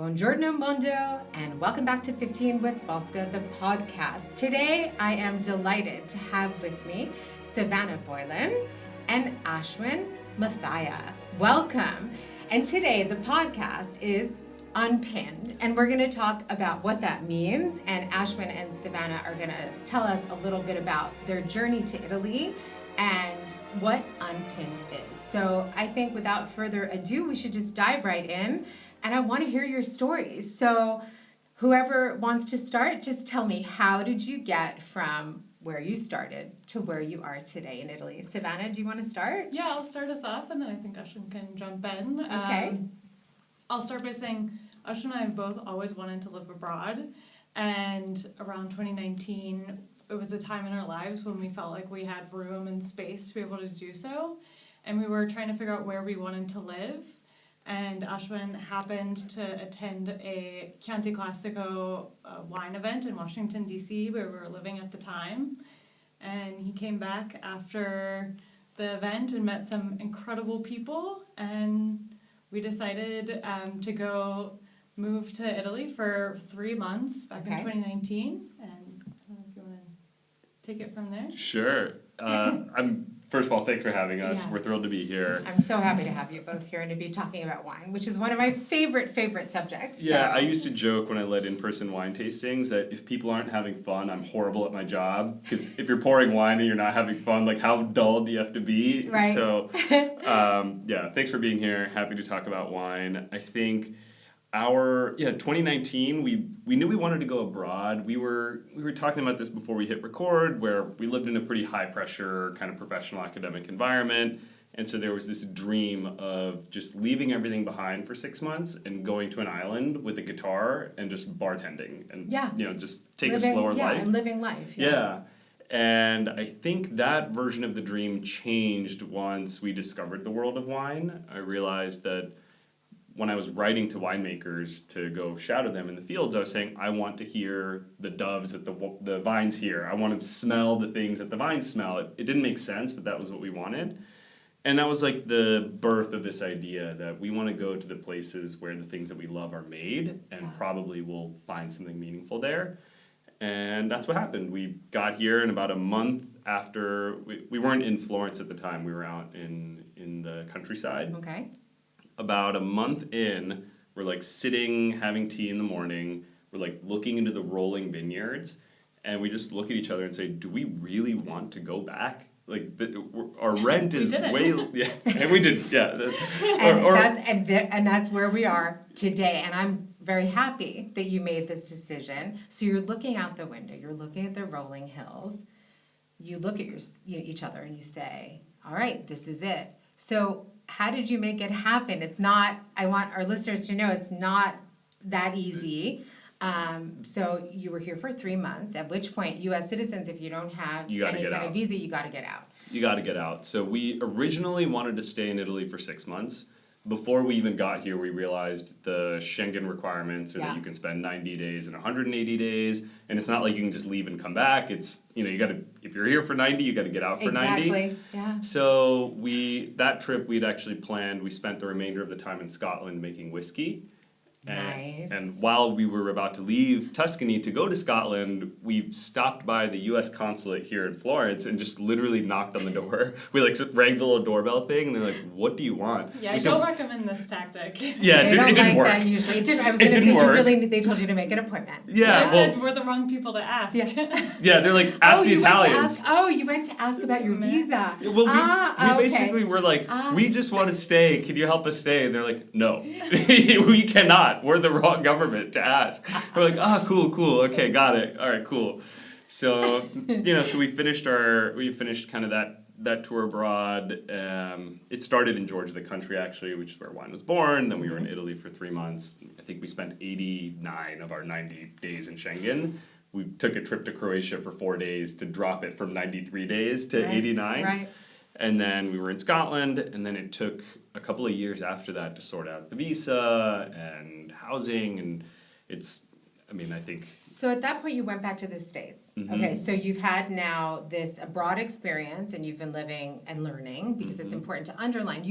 Buongiorno Mondo, and welcome back to 15 with Valska, the podcast. Today, I am delighted to have with me Savannah Boylan and Ashwin Muthiah. Welcome. And today, the podcast is unpinned, and we're going to talk about what that means. And Ashwin and Savannah are going to tell us a little bit about their journey to Italy and what unpinned is. So I think without further ado, we should just dive right in. And I want to hear your stories. So whoever wants to start, just tell me, how did you get from where you started to where you are today in Italy? Savannah, do you want to start? Yeah, I'll start us off, and then I think Ashwin can jump in. Okay. I'll start by saying Ashwin and I have both always wanted to live abroad. And around 2019, it was a time in our lives when we felt like we had room and space to be able to do so. And we were trying to figure out where we wanted to live. And Ashwin happened to attend a Chianti Classico wine event in Washington, D.C., where we were living at the time. And he came back after the event and met some incredible people. And we decided to go move to Italy for 3 months back in 2019. And I don't know if you want to take it from there. Sure. First of all, thanks for having us. Yeah. We're thrilled to be here. I'm so happy to have you both here and to be talking about wine, which is one of my favorite subjects. Yeah, So. I used to joke when I led in-person wine tastings that if people aren't having fun, I'm horrible at my job. Because if you're pouring wine and you're not having fun, like how dull do you have to be? Right. So, thanks for being here. Happy to talk about wine. I think 2019, we knew we wanted to go abroad. We were talking about this before we hit record, where we lived in a pretty high pressure kind of professional academic environment, and so there was this dream of just leaving everything behind for 6 months and going to an island with a guitar and just bartending and just take a slower life. And living life. Yeah. And I think that version of the dream changed once we discovered the world of wine. I realized that when I was writing to winemakers to go shout at them in the fields, I was saying, I want to hear the doves that the vines hear. I want to smell the things that the vines smell. It didn't make sense, but that was what we wanted. And that was like the birth of this idea that we want to go to the places where the things that we love are made, and probably we'll find something meaningful there. And that's what happened. We got here, and about a month after, we weren't in Florence at the time. We were out in the countryside. Okay. About a month in, we're like sitting, having tea in the morning. We're like looking into the rolling vineyards, and we just look at each other and say, "Do we really want to go back? Like our rent is way, and we did, yeah." And that's where we are today. And I'm very happy that you made this decision. So you're looking out the window. You're looking at the rolling hills. You look at each other and you say, "All right, this is it." So how did you make it happen? It's not, I want our listeners to know, it's not that easy. So you were here for 3 months, at which point U.S. citizens, if you don't have any kind of visa, you got to get out. You got to get out. So we originally wanted to stay in Italy for 6 months. Before we even got here, we realized the Schengen requirements are that you can spend 90 days and 180 days, and it's not like you can just leave and come back. It's, you got to, if you're here for 90, you got to get out for 90. Exactly, yeah. So that trip we'd actually planned, we spent the remainder of the time in Scotland making whiskey. Nice. And while we were about to leave Tuscany to go to Scotland, we stopped by the U.S. consulate here in Florence and just literally knocked on the door. We rang the little doorbell thing, and they're like, "What do you want?" Yeah, I don't recommend this tactic. Yeah, it didn't work. That usually. It didn't. I was going to to say work. They told you to make an appointment. Yeah, Well, we're the wrong people to ask. Yeah, they're like, ask the Italians. You went to ask about your visa. Well, we basically were like, we just want to stay. Can you help us stay? And they're like, no, we cannot. We're the wrong government to ask. We're like, cool. Okay, got it. All right, cool. So, so we finished kind of that tour abroad. It started in Georgia, the country actually, which is where wine was born. Then we were in Italy for 3 months. I think we spent 89 of our 90 days in Schengen. We took a trip to Croatia for 4 days to drop it from 93 days to 89. Right. And then we were in Scotland, and then it took a couple of years after that to sort out the visa and housing, and I think... So at that point, you went back to the States. Mm-hmm. Okay, so you've had now this abroad experience, and you've been living and learning, because it's important to underline.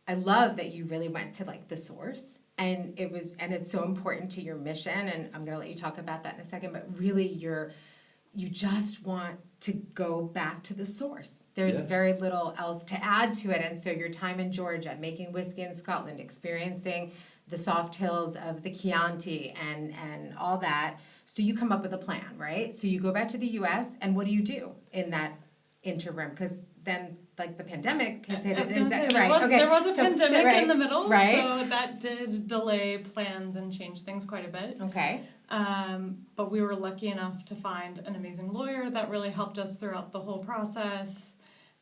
I love that you really went to, the source, and it's so important to your mission, and I'm going to let you talk about that in a second, but really you just want to go back to the source. There's very little else to add to it. And so your time in Georgia, making whiskey in Scotland, experiencing the soft hills of the Chianti and all that. So you come up with a plan, right? So you go back to the US, and what do you do in that interim? Because then, like, the pandemic has hit. There was a pandemic in the middle, right? So that did delay plans and change things quite a bit. Okay. But we were lucky enough to find an amazing lawyer that really helped us throughout the whole process,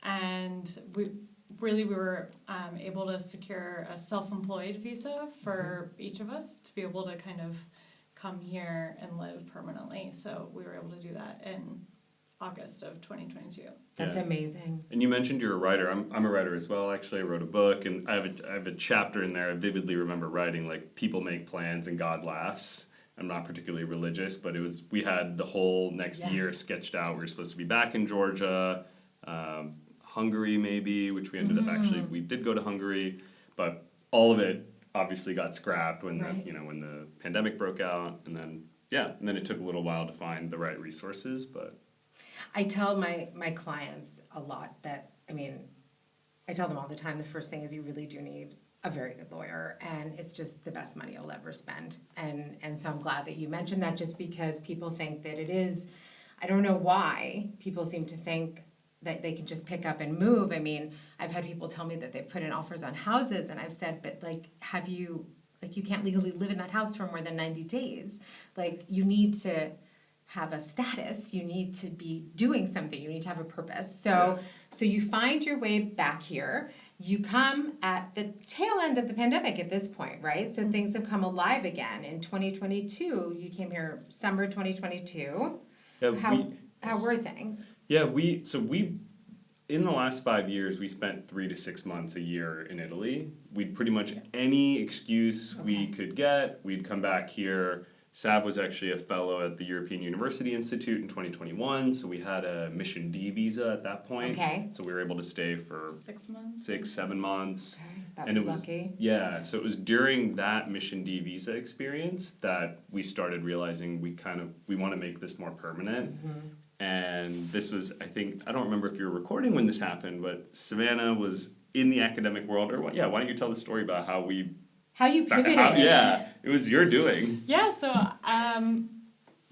and we were able to secure a self-employed visa for each of us to be able to kind of come here and live permanently. So we were able to do that in August of 2022. That's amazing. And you mentioned you're a writer. I'm a writer as well. Actually, I wrote a book, and I have a chapter in there. I vividly remember writing, like, people make plans and God laughs. I'm not particularly religious, but we had the whole next year sketched out. We were supposed to be back in Georgia, Hungary maybe, which we ended up we did go to Hungary, but all of it obviously got scrapped when when the pandemic broke out, and then it took a little while to find the right resources, but. I tell my clients a lot that, I tell them all the time, the first thing is you really do need a very good lawyer, and it's just the best money you'll ever spend. And so I'm glad that you mentioned that, just because people think that it is, I don't know why people seem to think that they can just pick up and move. I've had people tell me that they've put in offers on houses, and I've said, but you can't legally live in that house for more than 90 days. You need to have a status, you need to be doing something, you need to have a purpose. So you find your way back here. You come at the tail end of the pandemic at this point, right? So things have come alive again. In 2022, you came here summer 2022. How were things? Yeah, we in the last 5 years, we spent 3 to 6 months a year in Italy. We'd pretty much any excuse we could get, we'd come back here. Sav was actually a fellow at the European University Institute in 2021, so we had a Mission D visa at that point. Okay. So we were able to stay for 6 months. 6-7 months. Okay, that And was it was lucky. Yeah, so it was during that Mission D visa experience that we started realizing we want to make this more permanent. And this was, I think, I don't remember if you were recording when this happened, but Savannah was in the academic world, or why don't you tell the story about how you pivoted? It was your doing. Yeah, so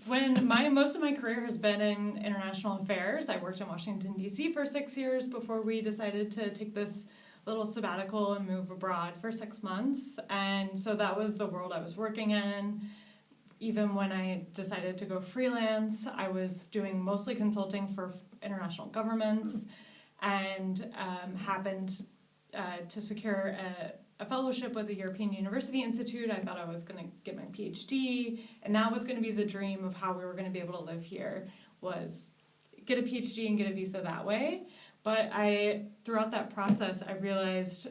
when most of my career has been in international affairs, I worked in Washington, D.C. for 6 years before we decided to take this little sabbatical and move abroad for 6 months. And so that was the world I was working in. Even when I decided to go freelance, I was doing mostly consulting for international governments, and happened to secure a fellowship with the European University Institute. I thought I was going to get my PhD, and that was going to be the dream of how we were going to be able to live here, was get a PhD and get a visa that way. But throughout that process, I realized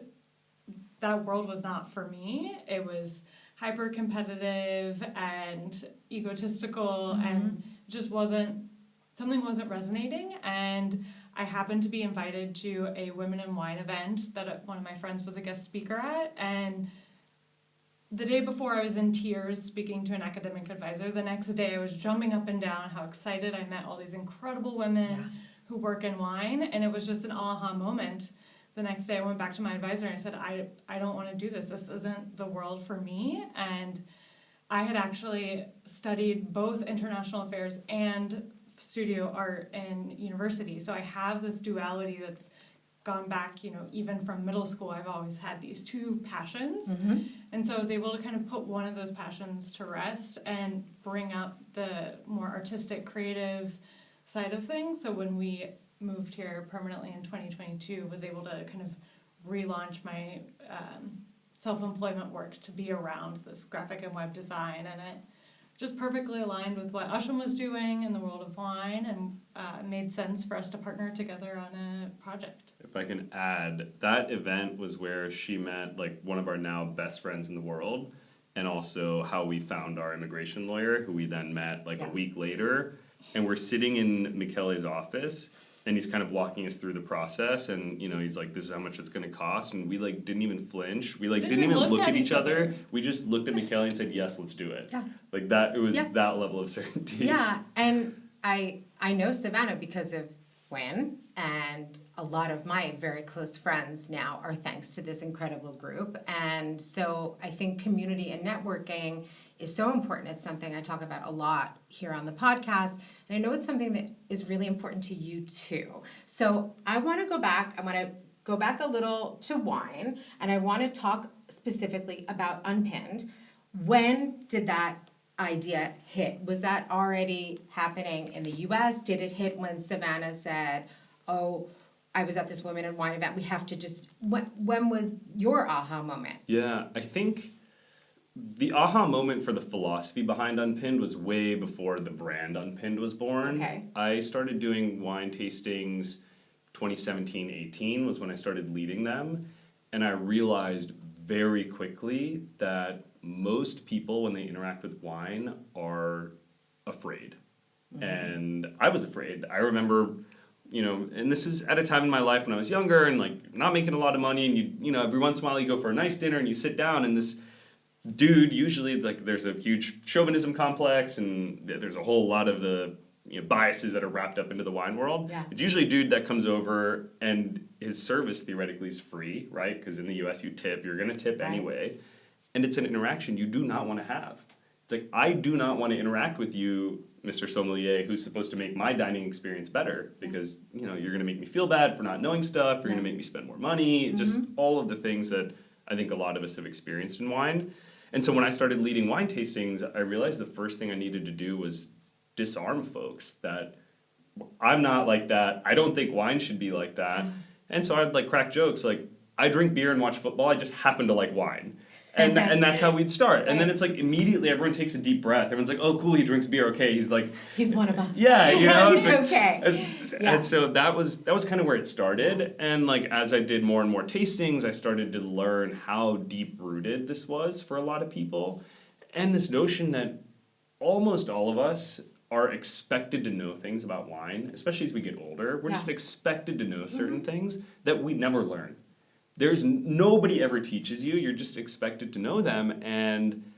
that world was not for me. It was hyper competitive and egotistical, and just something wasn't resonating. And I happened to be invited to a Women in Wine event that one of my friends was a guest speaker at, and the day before I was in tears speaking to an academic advisor. The next day I was jumping up and down how excited I met all these incredible women who work in wine, and it was just an aha moment. The next day I went back to my advisor and I said, I don't want to do this. This isn't the world for me. And I had actually studied both international affairs and studio art in university. So I have this duality that's gone back, even from middle school. I've always had these two passions. And so I was able to kind of put one of those passions to rest and bring up the more artistic, creative side of things. So when we moved here permanently in 2022, was able to kind of relaunch my self-employment work to be around this graphic and web design, and it just perfectly aligned with what Ashwin was doing in the world of wine, and made sense for us to partner together on a project. If I can add, that event was where she met one of our now best friends in the world, and also how we found our immigration lawyer, who we then met a week later. And we're sitting in Michele's office, and he's kind of walking us through the process, and he's like, this is how much it's going to cost, and we like didn't even flinch, we like didn't even look at each other. We just looked at Michaela and said, yes, let's do it. Yeah. Like that, it was that level of certainty. Yeah, and I know Savannah because of Wynn, and a lot of my very close friends now are thanks to this incredible group. And so I think community and networking is so important. It's something I talk about a lot here on the podcast, and I know it's something that is really important to you too. So I want to go back a little to wine, and I want to talk specifically about unPINNED. When did that idea hit? Was that already happening in the US? Did it hit when Savannah said, oh, I was at this Women in Wine event, we have to just, when was your aha moment? Yeah, I think the aha moment for the philosophy behind unPINNED was way before the brand unPINNED was born. Okay. I started doing wine tastings 2017-18 was when I started leading them, and I realized very quickly that most people, when they interact with wine, are afraid. Mm-hmm. And I was afraid. I remember, and this is at a time in my life when I was younger and like not making a lot of money, and you every once in a while you go for a nice dinner and you sit down, and this dude, usually like there's a huge chauvinism complex, and there's a whole lot of the biases that are wrapped up into the wine world. Yeah. It's usually a dude that comes over and his service theoretically is free, right? Because in the US you tip, you're going to tip anyway. And it's an interaction you do not want to have. It's like, I do not want to interact with you, Mr. Sommelier, who's supposed to make my dining experience better, because you're going to make me feel bad for not knowing stuff, you're going to make me spend more money, just all of the things that I think a lot of us have experienced in wine. And so when I started leading wine tastings, I realized the first thing I needed to do was disarm folks that I'm not like that. I don't think wine should be like that. And so I'd like crack jokes like, I drink beer and watch football, I just happen to like wine. And that's how we'd start. And then it's like immediately everyone takes a deep breath. Everyone's like, oh cool, he drinks beer, okay, he's like he's one of us. Yeah, He's like, okay. And so that was kind of where it started. And like as I did more and more tastings, I started to learn how deep rooted this was for a lot of people. And this notion that almost all of us are expected to know things about wine, especially as we get older. We're just expected to know certain things that we never learn. There's nobody ever teaches you, you're just expected to know them, and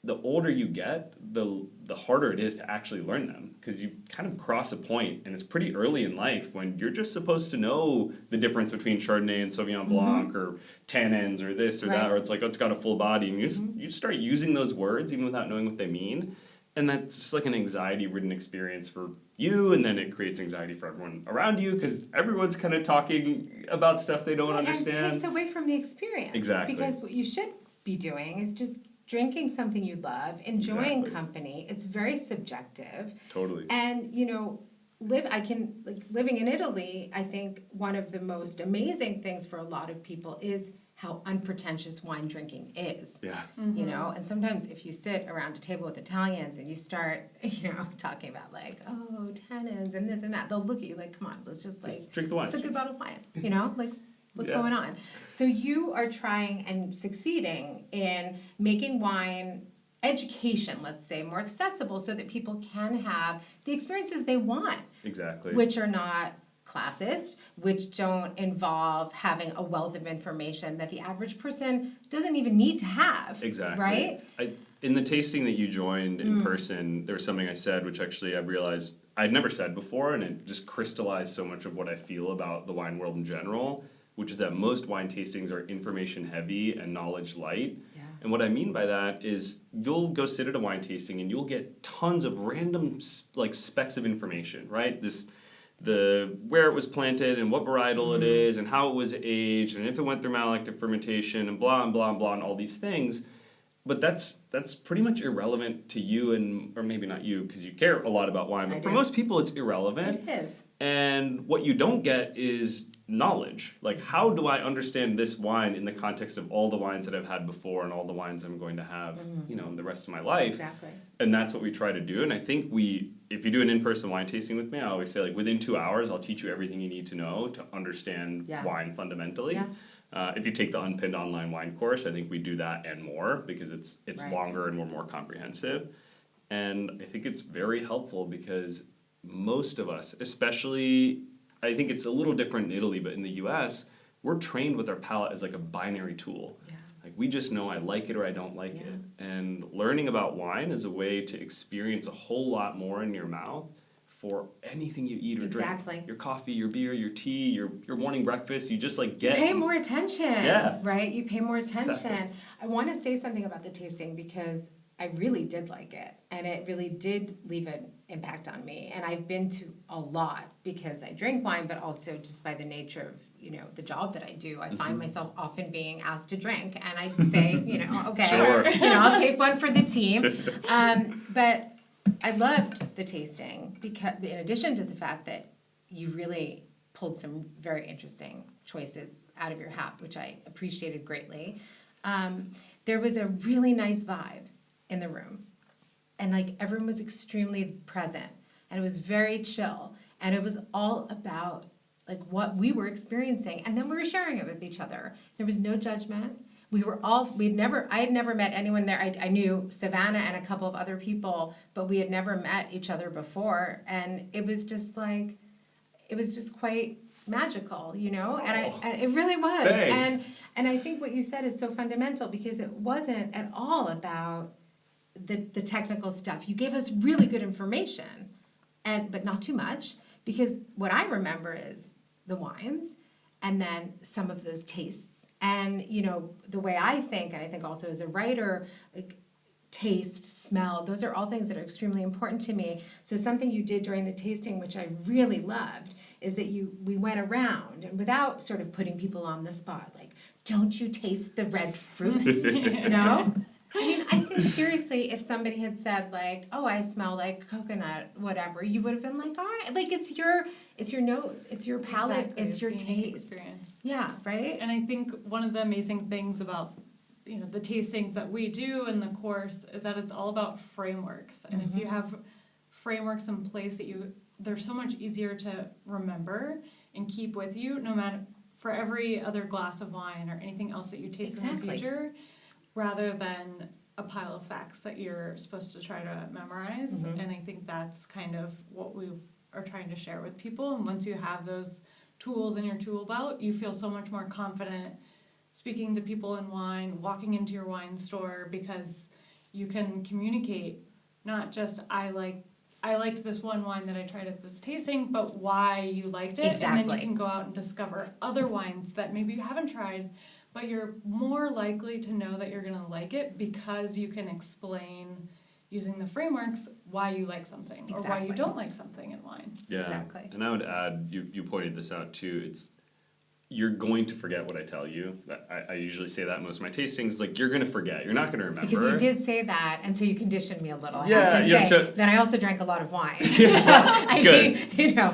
the older you get, the harder it is to actually learn them, because you kind of cross a point, and it's pretty early in life when you're just supposed to know the difference between Chardonnay and Sauvignon Blanc, or tannins, or this or that, or it's like, oh, it's got a full body, and you just start using those words even without knowing what they mean. And that's just like an anxiety-ridden experience for you, and then it creates anxiety for everyone around you, because everyone's kind of talking about stuff they don't understand. And it takes away from the experience. Exactly. Because what you should be doing is just drinking something you love, enjoying company. It's very subjective. Totally. And, living in Italy, I think one of the most amazing things for a lot of people is how unpretentious wine drinking is. Yeah. And sometimes if you sit around a table with Italians and you start, talking about like, oh, tannins and this and that, they'll look at you like, come on, let's just drink the wine. It's a good bottle of wine, like what's going on? So you are trying and succeeding in making wine education, let's say, more accessible so that people can have the experiences they want. Exactly. Which are not classist, which don't involve having a wealth of information that the average person doesn't even need to have. Exactly. Right? In the tasting that you joined in person, there was something I said, which actually I realized I'd never said before, and it just crystallized so much of what I feel about the wine world in general, which is that most wine tastings are information heavy and knowledge light. Yeah. And what I mean by that is you'll go sit at a wine tasting and you'll get tons of random like specks of information, right? Where it was planted and what varietal it is and how it was aged and if it went through malolactic fermentation and blah and blah and blah and all these things. But that's pretty much irrelevant to you, or maybe not you because you care a lot about wine, but for most people it's irrelevant. It is. And what you don't get is knowledge. Like, how do I understand this wine in the context of all the wines that I've had before and all the wines I'm going to have, in the rest of my life? Exactly. And that's what we try to do. And I think if you do an in-person wine tasting with me, I always say, like, within 2 hours, I'll teach you everything you need to know to understand wine fundamentally. Yeah. If you take the unPINNED online wine course, I think we do that and more because it's longer and we're more comprehensive. And I think it's very helpful because most of us, especially, I think it's a little different in Italy, but in the US, we're trained with our palate as like a binary tool. Yeah. Like we just know I like it or I don't like Yeah. it. And learning about wine is a way to experience a whole lot more in your mouth for anything you eat or Exactly. drink. Your coffee, your beer, your tea, your morning breakfast, you just like get... You pay more attention, Yeah. right? You pay more attention. Exactly. I want to say something about the tasting because I really did like it, and it really did leave an impact on me. And I've been to a lot because I drink wine, but also just by the nature of, you know, the job that I do, I find myself often being asked to drink, and I say, you know, okay, Sure. you know, I'll take one for the team. But I loved the tasting because, in addition to the fact that you really pulled some very interesting choices out of your hat, which I appreciated greatly. There was a really nice vibe in the room, and like everyone was extremely present, and it was very chill, and it was all about like what we were experiencing, and then we were sharing it with each other. There was no judgment. I had never met anyone there. I knew Savannah and a couple of other people, but we had never met each other before, and it was just quite magical, you know, and it really was. Thanks. And I think what you said is so fundamental because it wasn't at all about the technical stuff. You gave us really good information, but not too much, because what I remember is the wines and then some of those tastes. And, you know, the way I think, and I think also as a writer, like taste, smell, those are all things that are extremely important to me. So something you did during the tasting, which I really loved, is that we went around, and without sort of putting people on the spot, like, don't you taste the red fruits? No? I mean, I think seriously, if somebody had said like, "Oh, I smell like coconut," whatever, you would have been like, "All right," like it's your nose, it's your palate, Exactly, it's your a unique taste. experience. Yeah, right. And I think one of the amazing things about, you know, the tastings that we do in the course is that it's all about frameworks. And if you have frameworks in place they're so much easier to remember and keep with you, no matter for every other glass of wine or anything else that you taste in the Exactly. future, rather than a pile of facts that you're supposed to try to memorize. And I think that's kind of what we are trying to share with people. And once you have those tools in your tool belt, you feel so much more confident speaking to people in wine, walking into your wine store, because you can communicate not just I liked this one wine that I tried at this tasting, but why you liked it. Exactly. And then you can go out and discover other wines that maybe you haven't tried, but you're more likely to know that you're going to like it because you can explain using the frameworks why you like something or why you Exactly. don't like something in wine. Yeah. Exactly. And I would add, you pointed this out too, you're going to forget what I tell you. I usually say that in most of my tastings, like you're going to forget. You're not going to remember. Because you did say that, and so you conditioned me a little. I Yeah, have to yeah, say so- that I also drank a lot of wine. So I Good. mean, you know,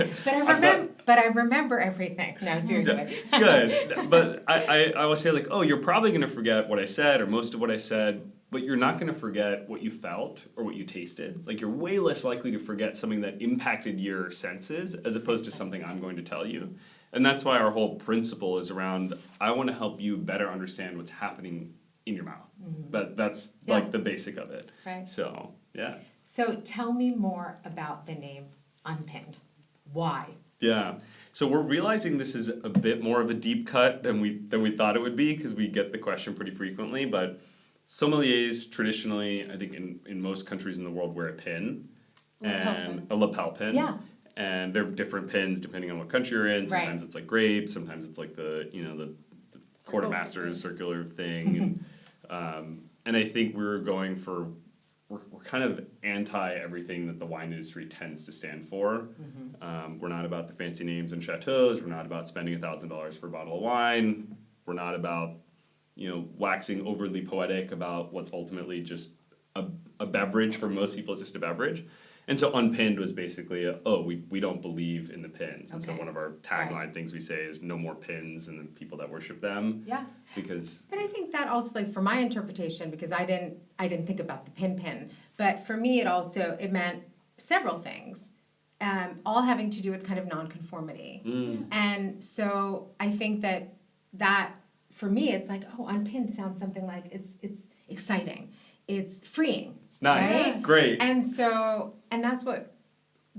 but I remember everything. No, seriously. Good. But I always say like, oh, you're probably going to forget what I said or most of what I said, but you're not going to forget what you felt or what you tasted. Like you're way less likely to forget something that impacted your senses as opposed to something I'm going to tell you. And that's why our whole principle is around, I want to help you better understand what's happening in your mouth. That's like the basic of it. Right. So, yeah. So tell me more about the name Unpinned. Why? Yeah. So we're realizing this is a bit more of a deep cut than we thought it would be, because we get the question pretty frequently. But sommeliers traditionally, I think in most countries in the world, wear a pin. A lapel pin. Yeah. And they're different pins depending on what country you're in. Sometimes it's like grape, sometimes it's like the quartermaster's circular thing. And I think we're kind of anti everything that the wine industry tends to stand for. We're not about the fancy names and chateaus. We're not about spending $1,000 for a bottle of wine. We're not about, waxing overly poetic about what's ultimately just a beverage. For most people, it's just a beverage. And so unpinned was basically, we don't believe in the pins. And so one of our tagline things we say is no more pins and the people that worship them. Yeah. Because. But I think that also, like for my interpretation, because I didn't think about the pin, but for me it meant several things, all having to do with kind of nonconformity. And so I think that for me it's like, unpinned sounds something like it's exciting, it's freeing. Nice, right? great. And that's what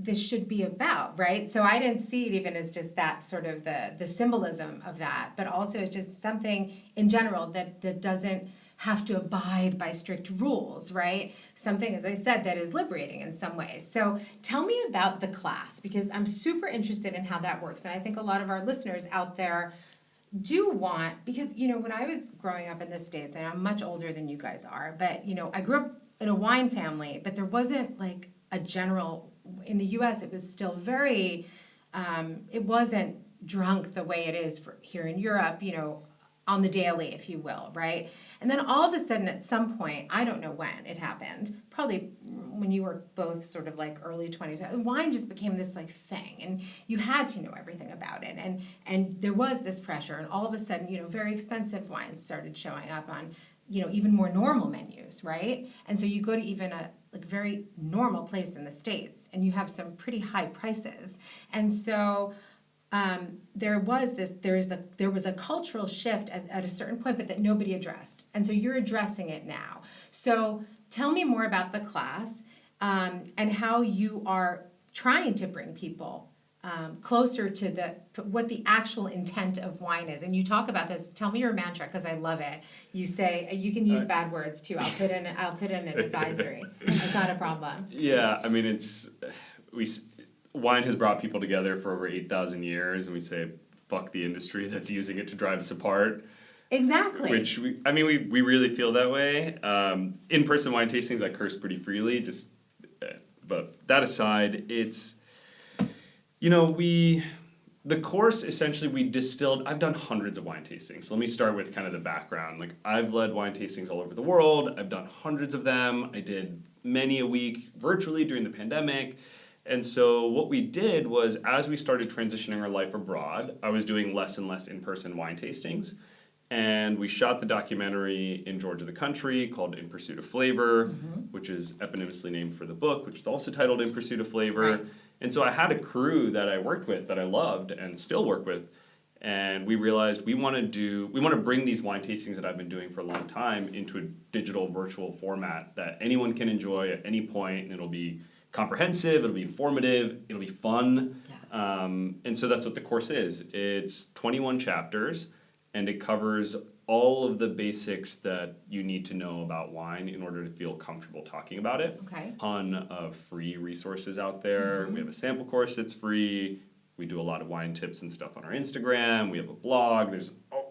this should be about, right? So I didn't see it even as just that sort of the symbolism of that, but also it's just something in general that doesn't have to abide by strict rules, right? Something, as I said, that is liberating in some ways. So tell me about the class, because I'm super interested in how that works. And I think a lot of our listeners out there do want, because, you know, when I was growing up in the States, and I'm much older than you guys are, but, you know, I grew up in a wine family, but there wasn't like a general, in the US, it was still very, it wasn't drunk the way it is here in Europe, you know, on the daily, if you will, right? And then all of a sudden, at some point, I don't know when it happened, probably when you were both sort of like early 20s, wine just became this like thing, and you had to know everything about it, and there was this pressure, and all of a sudden, you know, very expensive wines started showing up on, you know, even more normal menus, right? And so you go to even a like very normal place in the States, and you have some pretty high prices, and so there was a cultural shift at a certain point, but that nobody addressed. And so you're addressing it now. So tell me more about the class and how you are trying to bring people closer to what the actual intent of wine is. And you talk about this. Tell me your mantra, because I love it. You say you can use bad words too. I'll put in an advisory. It's not a problem. Yeah, I mean wine has brought people together for over 8,000 years, and we say, fuck the industry that's using it to drive us apart. Exactly. Which, we really feel that way. In-person wine tastings, I curse pretty freely, but that aside, it's, you know, the course, essentially, we distilled, I've done hundreds of wine tastings. So let me start with kind of the background. Like, I've led wine tastings all over the world. I've done hundreds of them. I did many a week virtually during the pandemic. And so what we did was, as we started transitioning our life abroad, I was doing less and less in-person wine tastings. And we shot the documentary in Georgia the Country called In Pursuit of Flavor, which is eponymously named for the book, which is also titled In Pursuit of Flavor. Right. And so I had a crew that I worked with, that I loved and still work with. And we realized we want to bring these wine tastings that I've been doing for a long time into a digital virtual format that anyone can enjoy at any point, and it'll be comprehensive, it'll be informative, it'll be fun. Yeah. And so that's what the course is. It's 21 chapters, and it covers all of the basics that you need to know about wine in order to feel comfortable talking about it. Okay. Ton of free resources out there. We have a sample course that's free. We do a lot of wine tips and stuff on our Instagram. We have a blog.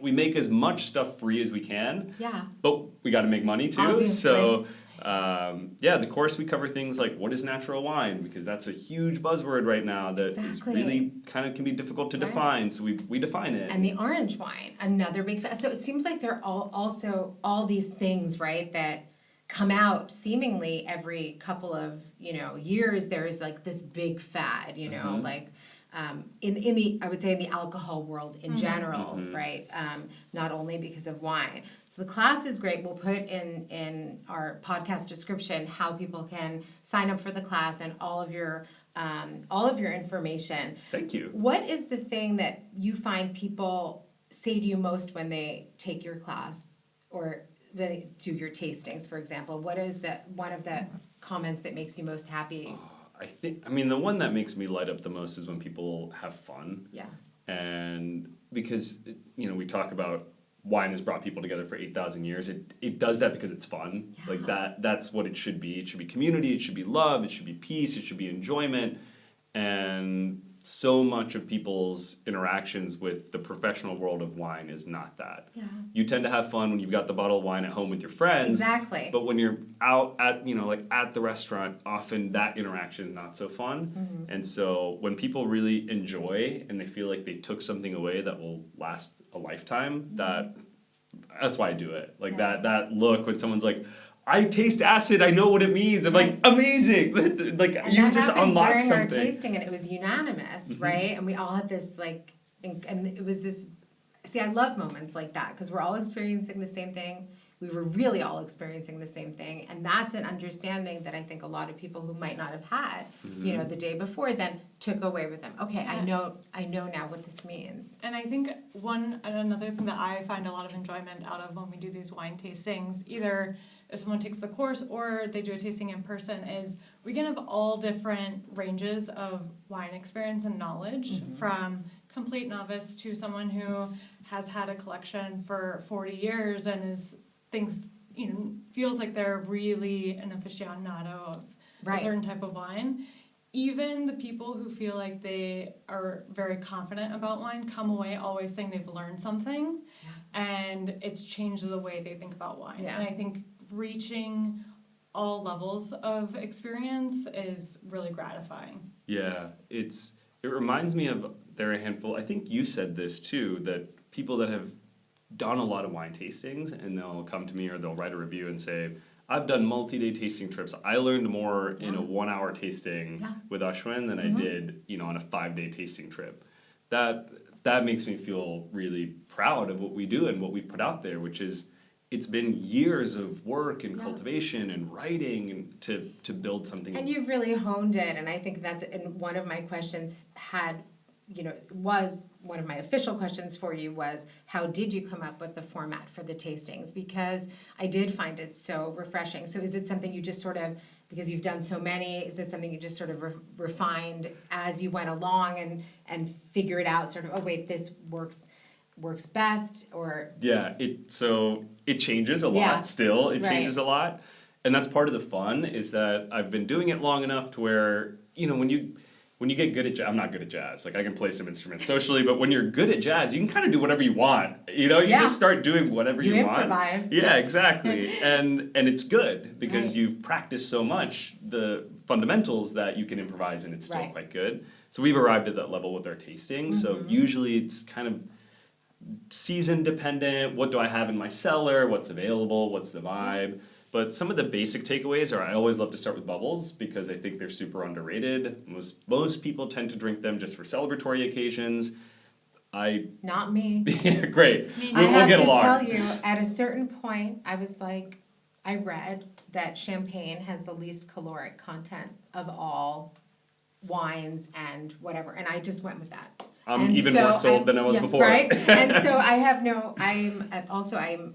We make as much stuff free as we can. Yeah. But we got to make money too. Obviously. So the course, we cover things like, what is natural wine? Because that's a huge buzzword right now that is really kind of can be difficult to define. So we define it. And the orange wine, another big so it seems like there are all these things, right, that come out seemingly every couple of, you know, years. There is like this big fad, you know, like in the, I would say, in the alcohol world in general, right? Not only because of wine. So the class is great. We'll put in our podcast description how people can sign up for the class and all of your information. Thank you. What is the thing that you find people say to you most when they take your class or they do your tastings, for example? What is one of the comments that makes you most happy? The one that makes me light up the most is when people have fun. Yeah. And because, you know, we talk about wine has brought people together for 8,000 years. It does that because it's fun. Yeah. Like that's what it should be. It should be community, it should be love, it should be peace, it should be enjoyment. And so much of people's interactions with the professional world of wine is not that. Yeah. You tend to have fun when you've got the bottle of wine at home with your friends. Exactly. But when you're out at, you know, like at the restaurant, often that interaction is not so fun. And so when people really enjoy and they feel like they took something away that will last a lifetime, that's why I do it. Like that look when someone's like, I taste acid, I know what it means. I'm like, amazing. Like, and you just unlocked something. During our tasting, and it was unanimous, right? And we all had this, like, and it was this, see, I love moments like that, because we're all experiencing the same thing. We were really all experiencing the same thing. And that's an understanding that I think a lot of people who might not have had, you know, the day before then took away with them. Okay, I know now what this means. And I think another thing that I find a lot of enjoyment out of when we do these wine tastings, either if someone takes the course or they do a tasting in person, is we can have all different ranges of wine experience and knowledge, from complete novice to someone who has had a collection for 40 years and feels like they're really an aficionado of a certain type of wine. Even the people who feel like they are very confident about wine come away always saying they've learned something, and it's changed the way they think about wine. And I think reaching all levels of experience is really gratifying. Yeah, it reminds me of, there are a handful, I think you said this too, that people that have done a lot of wine tastings, and they'll come to me or they'll write a review and say, I've done multi-day tasting trips. I learned more in a 1 hour tasting with Ashwin than I did, on a 5-day tasting trip. That makes me feel really proud of what we do and what we put out there, which is, it's been years of work and cultivation and writing and to build something. And you've really honed it, and I think and one of my questions was one of my official questions for you was, how did you come up with the format for the tastings? Because I did find it so refreshing. So is it something you just sort of, because you've done so many, is it something you just sort of refined as you went along and figured out sort of, oh wait, this works best, or? Yeah, it changes a lot still. It changes a lot. And that's part of the fun, is that I've been doing it long enough to where, when you get good at jazz, I'm not good at jazz. Like, I can play some instruments socially, but when you're good at jazz, you can kind of do whatever you want. You just start doing whatever you want. Improvise. Yeah, exactly. and it's good because you've practiced so much the fundamentals that you can improvise, and it's still quite good. So we've arrived at that level with our tasting. So usually it's kind of season dependent. What do I have in my cellar? What's available? What's the vibe? But some of the basic takeaways are, I always love to start with bubbles because I think they're super underrated. Most people tend to drink them just for celebratory occasions. Not me. Great. I We'll have get to along. tell you, at a certain point, I was like, I read that champagne has the least caloric content of all wines and whatever, and I just went with that. I'm even more sold than I was before. Right? And so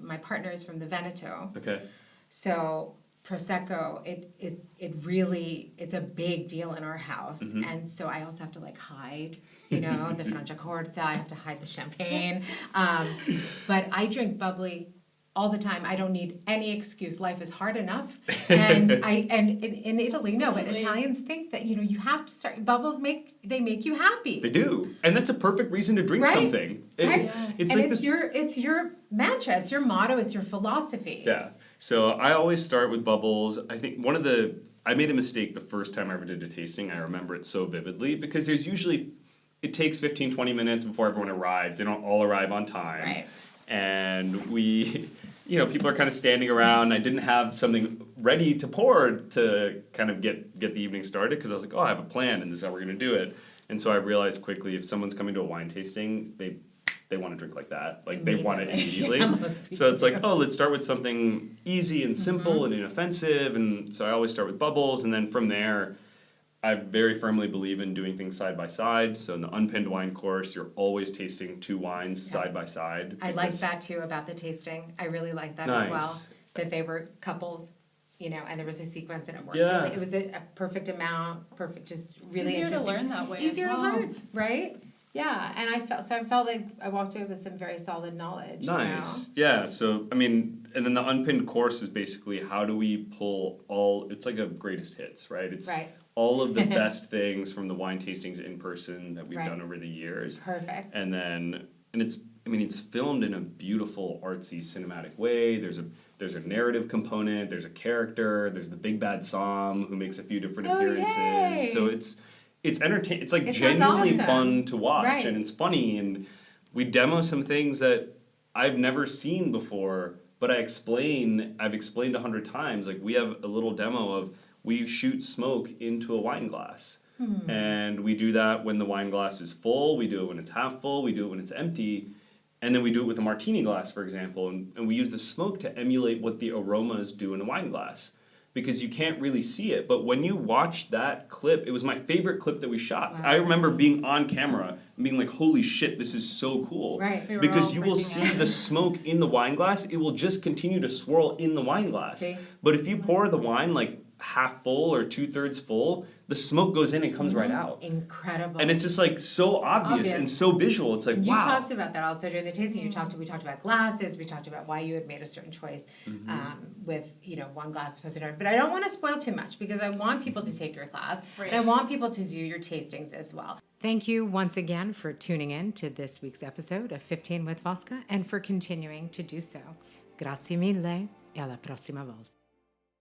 my partner is from the Veneto. Okay. So Prosecco, it's a big deal in our house. And so I also have to hide, the Franciacorta, I have to hide the champagne. But I drink bubbly all the time. I don't need any excuse. Life is hard enough. And in Italy, no, but Italians think that, you have to start, bubbles make you happy. They do. And that's a perfect reason to drink something. It's your mantra, it's your motto, it's your philosophy. Yeah. So I always start with bubbles. I think I made a mistake the first time I ever did a tasting. I remember it so vividly because it takes 15, 20 minutes before everyone arrives. They don't all arrive on time. Right. And people are kind of standing around. I didn't have something ready to pour to kind of get the evening started because I was like, I have a plan and this is how we're going to do it. And so I realized quickly, if someone's coming to a wine tasting, they want to drink like that. Like, they want it immediately. So it's like, let's start with something easy and simple and inoffensive. And so I always start with bubbles. And then from there, I very firmly believe in doing things side by side. So in the unpinned wine course, you're always tasting 2 wines side by side. I like that too about the tasting. I really like that as well. That they were couples, and there was a sequence and it worked. Yeah. Really, it was a perfect amount, just really easier interesting. to learn that way. Easier to learn, right? Yeah, and I felt like I walked away with some very solid knowledge. Nice. Yeah, so, and then the unpinned course is basically how do we pull it's like a greatest hits, right? It's all of the best things from the wine tastings in person that we've done over the years. Perfect. And it's filmed in a beautiful, artsy, cinematic way. There's a narrative component, there's a character, there's the big bad Som who makes a few different appearances. Yay. So it's entertaining. It's genuinely fun to watch, and it's funny. And we demo some things that I've never seen before, but I've explained 100 times. Like, we have a little demo of we shoot smoke into a wine glass, and we do that when the wine glass is full. We do it when it's half full. We do it when it's empty, and then we do it with a martini glass, for example. And we use the smoke to emulate what the aromas do in a wine glass. because you can't really see it. But when you watch that clip, it was my favorite clip that we shot. Wow. I remember being on camera and being like, holy shit, this is so cool. Right. We were Because all you will freaking see out. the smoke in the wine glass. It will just continue to swirl in the wine glass. See? But if you pour the wine like half full or 2/3 full, the smoke goes in and comes right out. Incredible. And it's just like so obvious and so visual. It's like, You wow. talked about that also during the tasting. We talked about glasses. We talked about why you had made a certain choice with one glass opposed to another. But I don't want to spoil too much because I want people to take your class Right. and I want people to do your tastings as well. Thank you once again for tuning in to this week's episode of 15 with Fosca and for continuing to do so. Grazie mille e alla prossima volta.